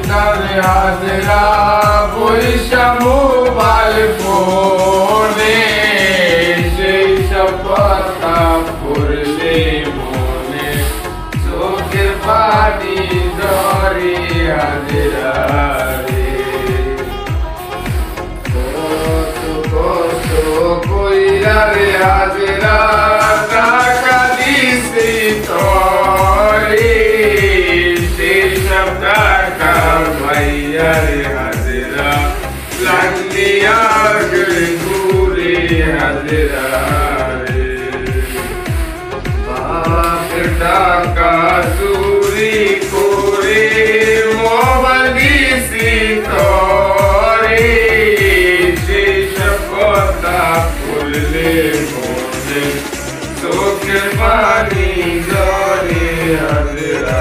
তারে হাজরা পয়সা মোবাইল ফোনে সেই সব কথা পড়লে মনে চোখের পানি ঝরে হাজরা রে কত কষ্ট কইরা রে হাজরা টাকা দিছি তোরে সেই সব টাকা ভাইয়া রে হাজরা লাগিয়া ঘুরে হাজরা রে বাপের টাকা চুরি করে মোবাইল দিছি তোরে সেই সব কথা বললে মনে চোখের পানি ঝরে হাজরা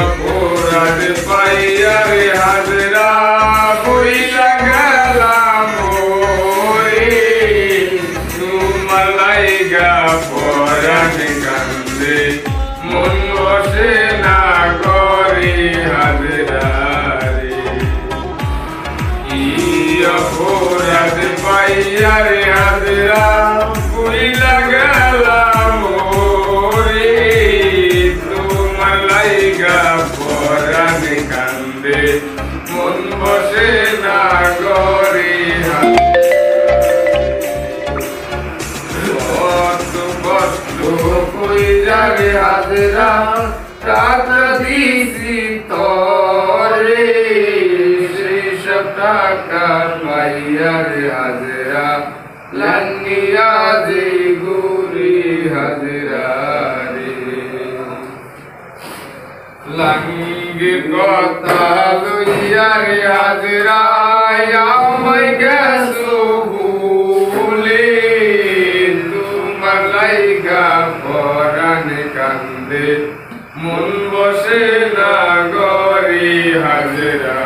অপরাধ পাইয়া রে হাজরা বইলা গেলাম রে তোমার লাইগা পরাণ কান্দে মন বসে না করে হাজরা রে অপরাধ পাইয়া রে হাজরা বইলা গেলাম রে তোমার লাইগা পরাণ কান্দে মন বসে না করে কত কষ্ট কইরা রে হাজরা টাকা দিছি তোরে সেই সব টাকা পাইয়া রে হাজরা লাঙ্গিয়া যে গুরি হাজরা রে লাঙ্গি কথা লইয়া রে হাজরা আমায় গেছো ভুলে তোমার লাইগা পরাণ কান্দে মন বসে না গরি হাজরা